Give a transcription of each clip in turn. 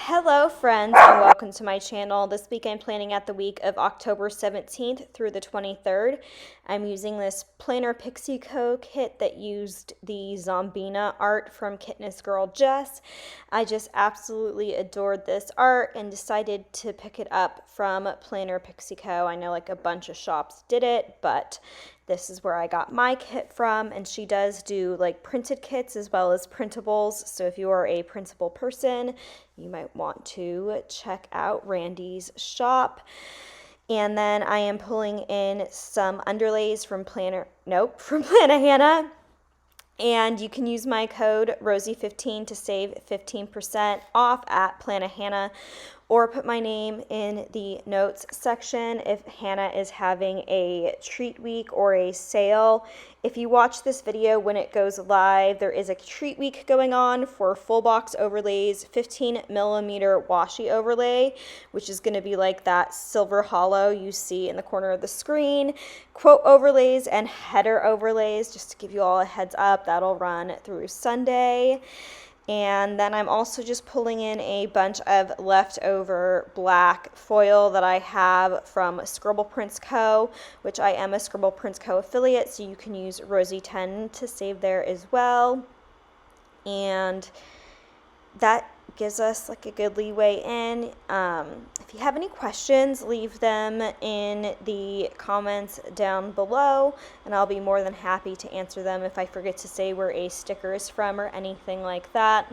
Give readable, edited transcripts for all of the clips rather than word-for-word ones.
Hello friends and welcome to my channel. This week I'm planning out the week of October 17th through the 23rd. I'm using this Planner Pixie Co kit that used the Zombina art from Kitness Girl Jess. I just absolutely adored this art and decided to pick it up from Planner Pixie Co. I know like a bunch of shops did it, but this is where I got my kit from, and she does do like printed kits as well as printables. So if you are a printable person, you might want to check out Randy's shop. And then I am pulling in some underlays from Plannahannah. And you can use my code Rosey15 to save 15% off at Plannahannah, or put my name in the notes section if Hannah is having a treat week or a sale. If you watch this video when it goes live, there is a treat week going on for full box overlays, 15mm washi overlay, which is going to be like that silver hollow you see in the corner of the screen, quote overlays and header overlays, just to give you all a heads up. That'll run through Sunday. And then I'm also just pulling in a bunch of leftover black foil that I have from Scribble Prints Co., which I am a Scribble Prints Co. affiliate, so you can use Rosey10 to save there as well. And that gives us like a good leeway in. If you have any questions, leave them in the comments down below, and I'll be more than happy to answer them if I forget to say where a sticker is from or anything like that,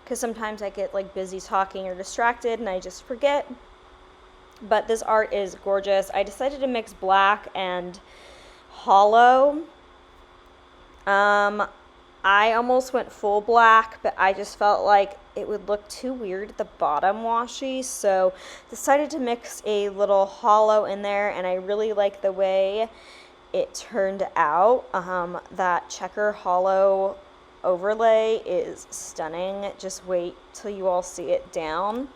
because sometimes I get like busy talking or distracted and I just forget. But this art is gorgeous. I decided to mix black and hollow. I almost went full black, but I just felt like it would look too weird at the bottom washi, so decided to mix a little hollow in there, and I really like the way it turned out. That checker hollow overlay is stunning. Just wait till you all see it down.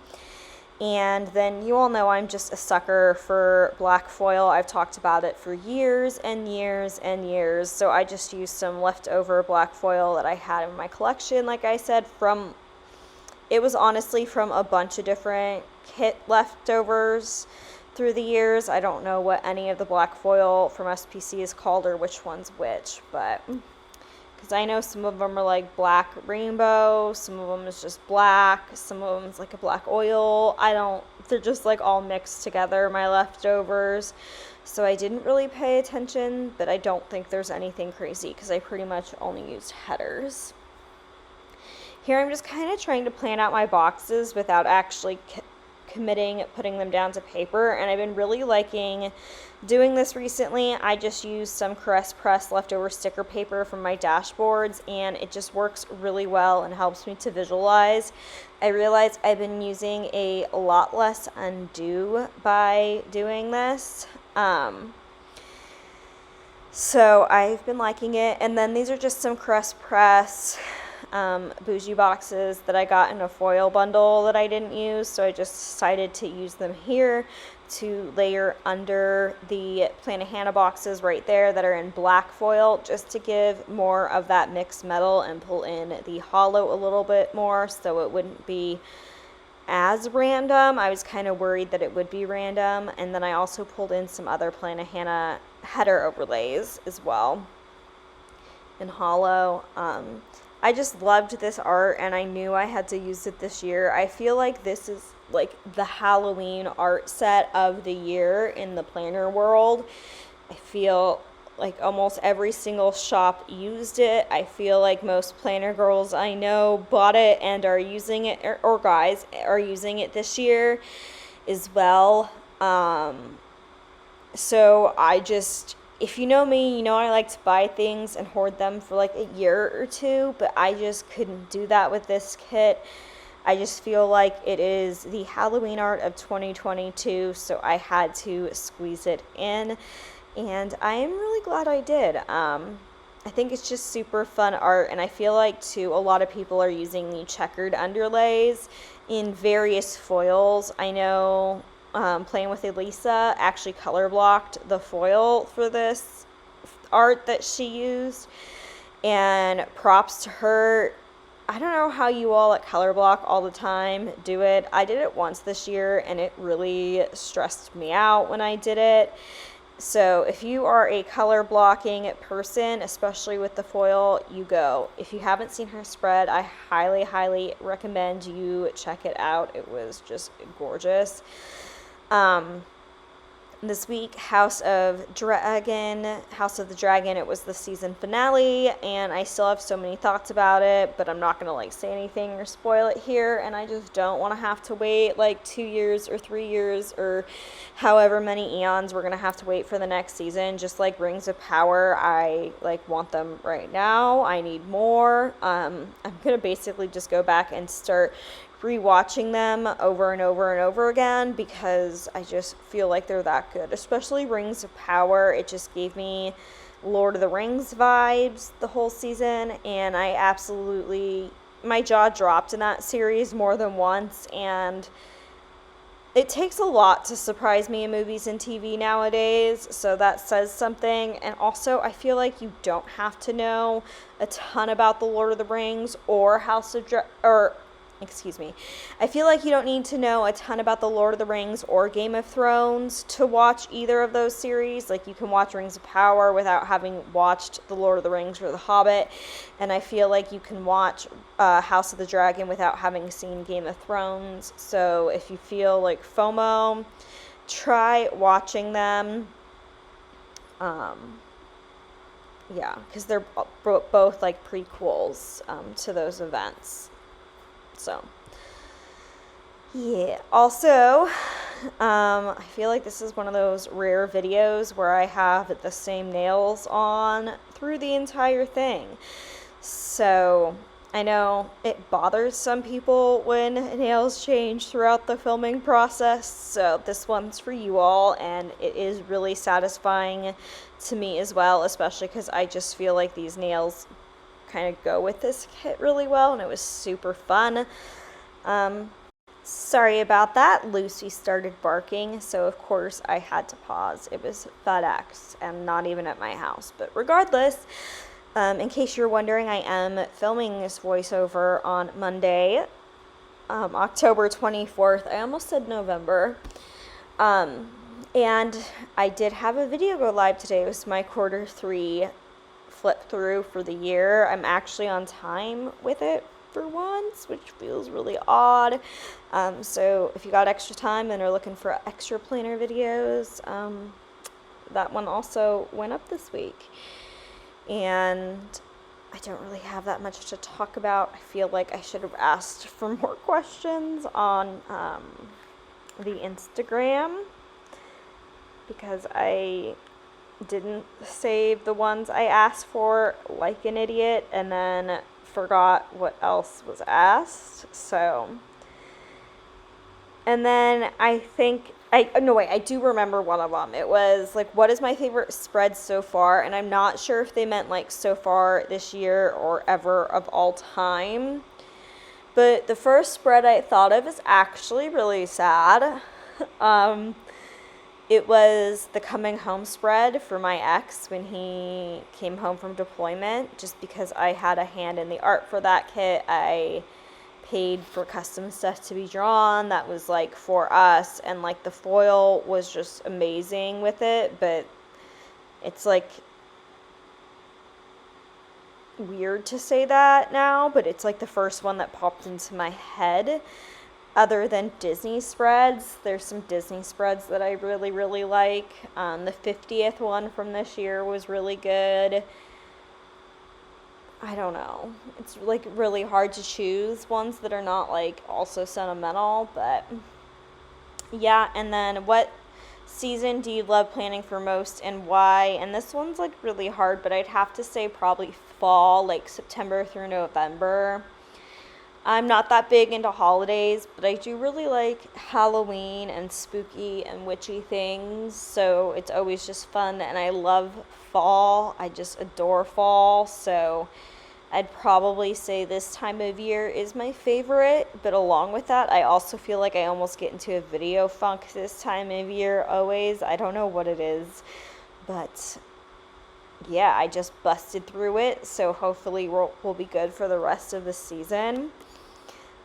And then you all know I'm just a sucker for black foil. I've talked about it for years and years and years. So I just used some leftover black foil that I had in my collection. Like I said, it was honestly from a bunch of different kit leftovers through the years. I don't know what any of the black foil from SPC is called or which one's which, but because I know some of them are like black rainbow, some of them is just black, some of them is like a black oil. They're just like all mixed together, my leftovers. So I didn't really pay attention, but I don't think there's anything crazy because I pretty much only used headers. Here I'm just kind of trying to plan out my boxes without actually committing putting them down to paper, and I've been really liking doing this recently. I just used some Caress Press leftover sticker paper from my dashboards, and it just works really well and helps me to visualize. I realize I've been using a lot less undo by doing this, so I've been liking it. And then these are just some Caress Press bougie boxes that I got in a foil bundle that I didn't use, so I just decided to use them here to layer under the Plannahannah boxes right there that are in black foil, just to give more of that mixed metal and pull in the hollow a little bit more so it wouldn't be as random. I was kind of worried that it would be random. And then I also pulled in some other Plannahannah header overlays as well in hollow. I just loved this art, and I knew I had to use it this year. I feel like this is like the Halloween art set of the year in the planner world. I feel like almost every single shop used it. I feel like most planner girls I know bought it and are using it, or guys are using it this year as well. So if you know me, you know I like to buy things and hoard them for like a year or two, but I just couldn't do that with this kit. I just feel like it is the Halloween art of 2022, so I had to squeeze it in, and I am really glad I did. I think it's just super fun art, and I feel like too a lot of people are using the checkered underlays in various foils. I know Playing with Elisa actually color blocked the foil for this art that she used, and props to her. I don't know how you all at Color Block all the time do it. I did it once this year and it really stressed me out when I did it. So if you are a color blocking person, especially with the foil, you go. If you haven't seen her spread, I highly, highly recommend you check it out. It was just gorgeous. This week, House of the Dragon, it was the season finale, and I still have so many thoughts about it, but I'm not going to like say anything or spoil it here, and I just don't want to have to wait like 2 years or 3 years or however many eons we're going to have to wait for the next season. Just like Rings of Power, I like want them right now. I need more. I'm going to basically just go back and start rewatching them over and over and over again because I just feel like they're that good, especially Rings of Power. It just gave me Lord of the Rings vibes the whole season, and my jaw dropped in that series more than once, and it takes a lot to surprise me in movies and TV nowadays, so that says something. And also, I feel like you don't have to know a ton about the Lord of the Rings or I feel like you don't need to know a ton about the Lord of the Rings or Game of Thrones to watch either of those series. Like, you can watch Rings of Power without having watched the Lord of the Rings or The Hobbit, and I feel like you can watch House of the Dragon without having seen Game of Thrones. So if you feel like FOMO, try watching them. Yeah, because they're both like prequels to those events. So, yeah. Also, I feel like this is one of those rare videos where I have the same nails on through the entire thing. So, I know it bothers some people when nails change throughout the filming process, so this one's for you all, and it is really satisfying to me as well, especially because I just feel like these nails kind of go with this kit really well, and it was super fun. Sorry about that. Lucy started barking, so of course I had to pause. It was FedEx and not even at my house, but regardless, in case you're wondering, I am filming this voiceover on Monday, October 24th. I almost said November. And I did have a video go live today. It was my quarter 3 flip through for the year. I'm actually on time with it for once, which feels really odd. So if you got extra time and are looking for extra planner videos, that one also went up this week. And I don't really have that much to talk about. I feel like I should have asked for more questions on the Instagram, because I didn't save the ones I asked for like an idiot and then forgot what else was asked. So, and then I do remember one of them. It was like, what is my favorite spread so far? And I'm not sure if they meant like so far this year or ever of all time. But the first spread I thought of is actually really sad. It was the coming home spread for my ex when he came home from deployment, just because I had a hand in the art for that kit. I paid for custom stuff to be drawn that was like for us, and like the foil was just amazing with it, but it's like weird to say that now, but it's like the first one that popped into my head. Other than Disney spreads, there's some Disney spreads that I really, really like. The 50th one from this year was really good. I don't know. It's like really hard to choose ones that are not like also sentimental, but yeah. And then what season do you love planning for most and why? And this one's like really hard, but I'd have to say probably fall, like September through November. I'm not that big into holidays, but I do really like Halloween and spooky and witchy things, so it's always just fun, and I love fall. I just adore fall, so I'd probably say this time of year is my favorite, but along with that, I also feel like I almost get into a video funk this time of year always. I don't know what it is, but yeah, I just busted through it, so hopefully we'll be good for the rest of the season.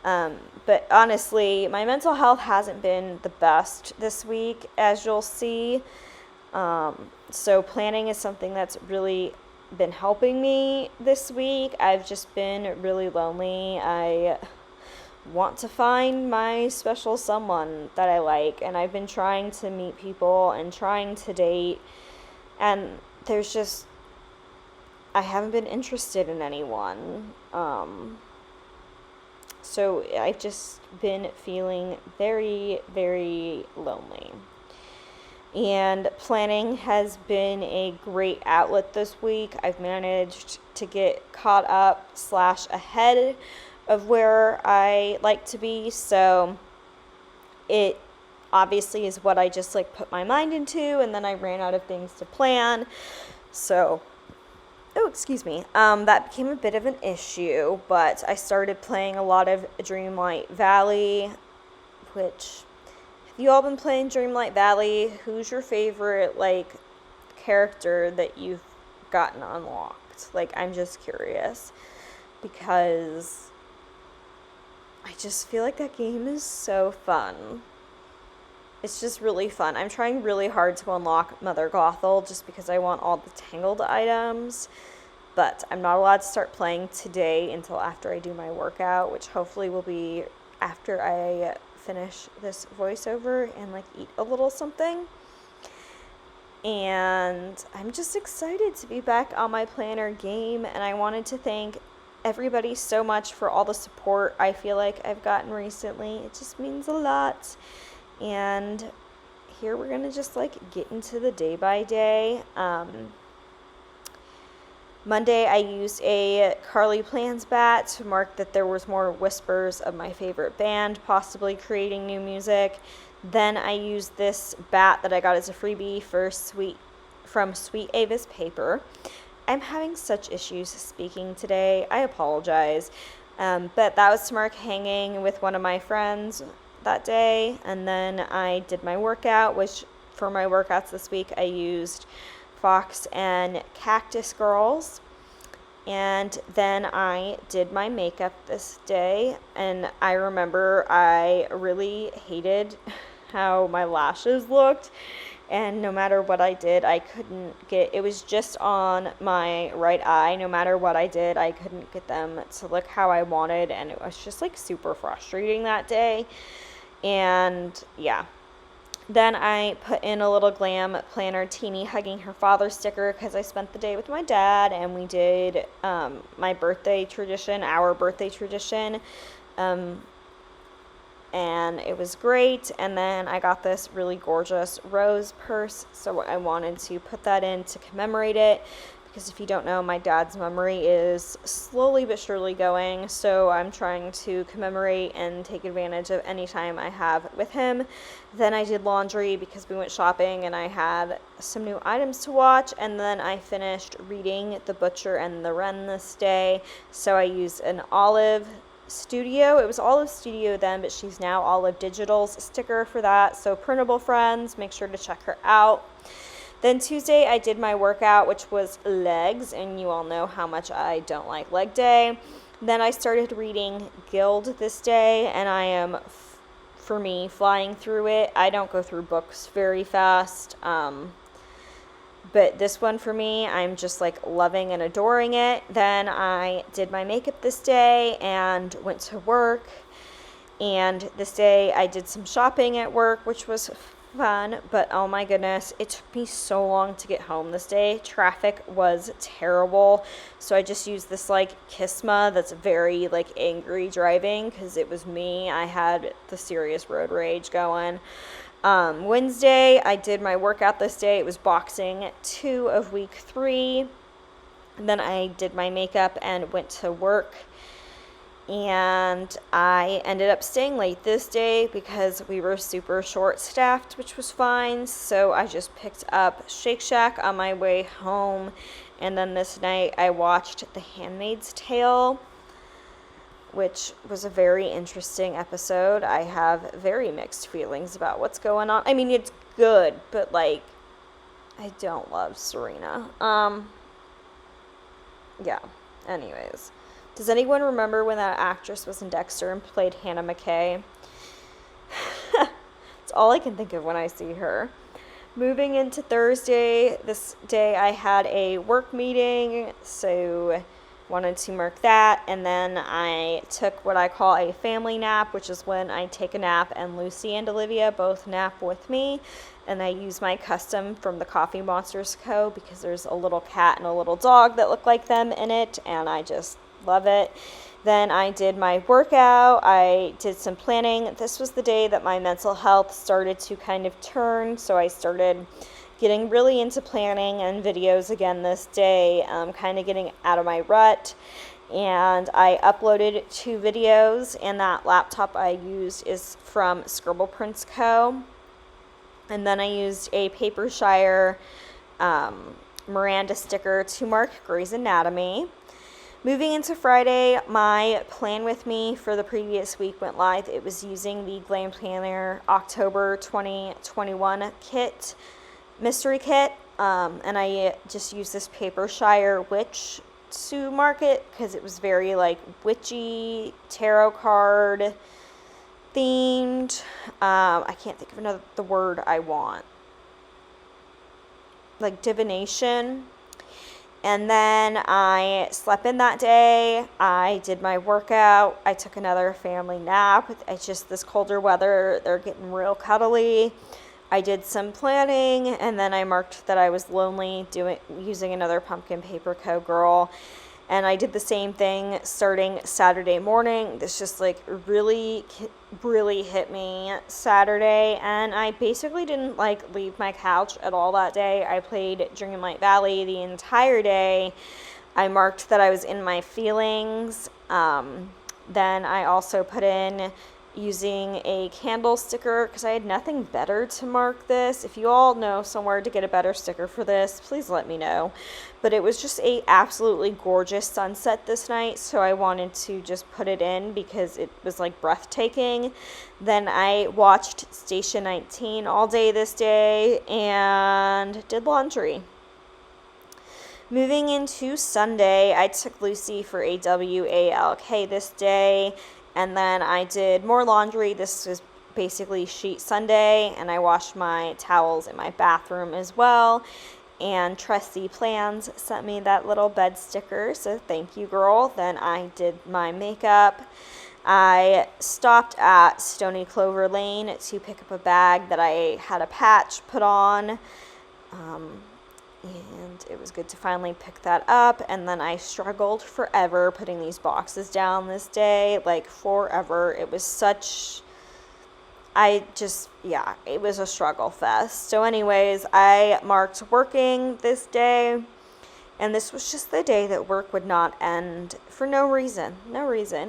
But honestly, my mental health hasn't been the best this week, as you'll see. So planning is something that's really been helping me this week. I've just been really lonely. I want to find my special someone that I like, and I've been trying to meet people and trying to date, and there's just, I haven't been interested in anyone. So I've just been feeling very, very lonely. And planning has been a great outlet this week. I've managed to get caught up / ahead of where I like to be. So it obviously is what I just like put my mind into, and then I ran out of things to plan. So that became a bit of an issue, but I started playing a lot of Dreamlight Valley, which, have you all been playing Dreamlight Valley? Who's your favorite, like, character that you've gotten unlocked? Like, I'm just curious, because I just feel like that game is so fun. It's just really fun. I'm trying really hard to unlock Mother Gothel just because I want all the Tangled items, but I'm not allowed to start playing today until after I do my workout, which hopefully will be after I finish this voiceover and like eat a little something. And I'm just excited to be back on my planner game, and I wanted to thank everybody so much for all the support I feel like I've gotten recently. It just means a lot. And here we're going to just like get into the day by day. Monday I used a Carly Plans bat to mark that there was more whispers of my favorite band possibly creating new music. Then I used this bat that I got as a freebie from Sweet Ava's Paper. I'm having such issues speaking today. I apologize. But that was to mark hanging with one of my friends that day. And then I did my workout, which for my workouts this week I used Fox and Cactus Girls. And then I did my makeup this day, and I remember I really hated how my lashes looked, and no matter what I did, I couldn't get, it was just on my right eye, no matter what I did, I couldn't get them to look how I wanted, and it was just like super frustrating that day. And yeah, then I put in a little glam planner Teeny hugging her father sticker because I spent the day with my dad, and we did our birthday tradition, and it was great. And then I got this really gorgeous rose purse, so I wanted to put that in to commemorate it, because if you don't know, my dad's memory is slowly but surely going, so I'm trying to commemorate and take advantage of any time I have with him. Then I did laundry because we went shopping and I had some new items to watch, and then I finished reading The Butcher and the Wren this day, so I used an Olive Studio. It was Olive Studio then, but she's now Olive Digital's sticker for that, so printable friends, make sure to check her out. Then Tuesday, I did my workout, which was legs, and you all know how much I don't like leg day. Then I started reading Guild this day, and I am, for me, flying through it. I don't go through books very fast, but this one for me, I'm just like loving and adoring it. Then I did my makeup this day and went to work, and this day I did some shopping at work, which was fun, but oh my goodness, it took me so long to get home this day. Traffic was terrible, so I just used this like Kisma that's very like angry driving, because it was me. I had the serious road rage going. Wednesday, I did my workout this day. It was boxing 2 of week 3. And then I did my makeup and went to work. And I ended up staying late this day because we were super short-staffed, which was fine. So I just picked up Shake Shack on my way home. And then this night I watched The Handmaid's Tale, which was a very interesting episode. I have very mixed feelings about what's going on. I mean, it's good, but like, I don't love Serena. Yeah. Anyways. Does anyone remember when that actress was in Dexter and played Hannah McKay? It's all I can think of when I see her. Moving into Thursday, this day I had a work meeting, so wanted to mark that, and then I took what I call a family nap, which is when I take a nap and Lucy and Olivia both nap with me, and I use my custom from the Coffee Monsters Co. because there's a little cat and a little dog that look like them in it, and I just love it. Then I did my workout, I did some planning. This was the day that my mental health started to kind of turn, so I started getting really into planning and videos again this day, kind of getting out of my rut. And I uploaded 2 videos, and that laptop I used is from Scribble Prints Co. And then I used a Papershire Miranda sticker to mark Grey's Anatomy. Moving into Friday, my plan with me for the previous week went live. It was using the Glam Planner October 2021 kit, mystery kit, and I just used this Papershire witch to mark it because it was very like witchy, tarot card themed. I can't think of the word I want. Like divination. And then I slept in that day. I did my workout. I took another family nap. It's just this colder weather. They're getting real cuddly. I did some planning, and then I marked that I was lonely using another Pumpkin Paper Co. girl. And I did the same thing starting Saturday morning. This just like really hit me Saturday, and I basically didn't like leave my couch at all that day. I played Dreamlight Valley the entire day. I marked that I was in my feelings. Then I also put in using a candle sticker because I had nothing better to mark this. If you all know somewhere to get a better sticker for this, please let me know. But it was just a absolutely gorgeous sunset this night, so I wanted to just put it in because it was like breathtaking. Then I watched Station 19 all day this day and did laundry. Moving into Sunday, I took Lucy for a WALK this day. And then I did more laundry. This was basically Sheet Sunday, and I washed my towels in my bathroom as well. And RoseyPlans sent me that little bed sticker, so thank you, girl. Then I did my makeup. I stopped at Stony Clover Lane to pick up a bag that I had a patch put on. And it was good to finally pick that up. And then I struggled forever putting these boxes down this day, like forever. It was it was a struggle fest. So anyways, I marked working this day, and this was just the day that work would not end for no reason.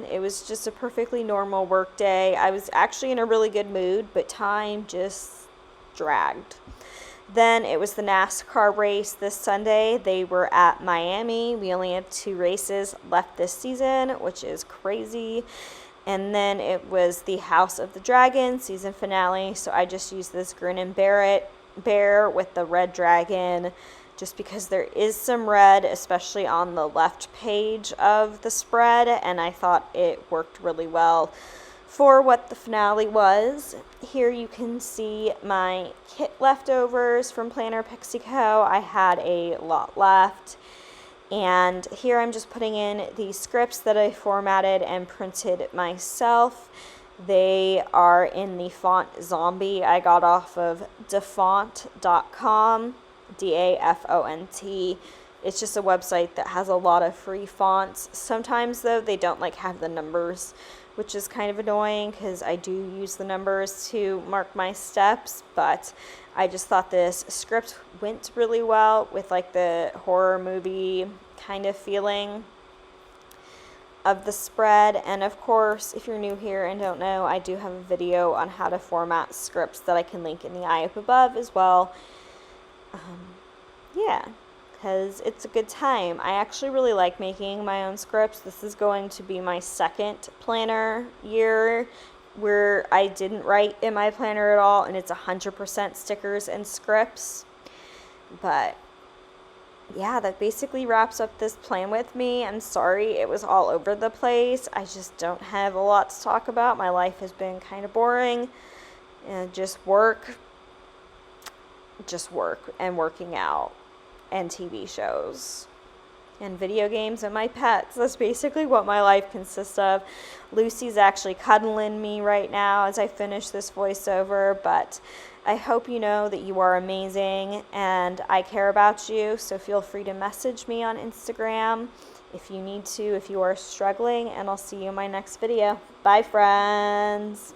It was just a perfectly normal work day. I was actually in a really good mood, but time just dragged. Then it was the NASCAR race this Sunday. They were at Miami. We only had 2 races left this season, which is crazy. And then it was the House of the Dragon season finale. So I just used this Grin and Bear It bear with the red dragon just because there is some red, especially on the left page of the spread. And I thought it worked really well for what the finale was. Here you can see my kit leftovers from Planner Pixie Co. I had a lot left. And here I'm just putting in the scripts that I formatted and printed myself. They are in the font Zombie. I got off of dafont.com, DAFONT. It's just a website that has a lot of free fonts. Sometimes, though, they don't have the numbers, which is kind of annoying because I do use the numbers to mark my steps, but I just thought this script went really well with the horror movie kind of feeling of the spread. And of course, if you're new here and don't know, I do have a video on how to format scripts that I can link in the eye up above as well. Because it's a good time. I actually really like making my own scripts. This is going to be my second planner year where I didn't write in my planner at all, and it's 100% stickers and scripts. But yeah, that basically wraps up this plan with me. I'm sorry it was all over the place. I just don't have a lot to talk about. My life has been kind of boring, and just work and working out and TV shows and video games and my pets. That's basically what my life consists of. Lucy's actually cuddling me right now as I finish this voiceover, but I hope you know that you are amazing and I care about you, so feel free to message me on Instagram if you need to, if you are struggling, and I'll see you in my next video. Bye, friends.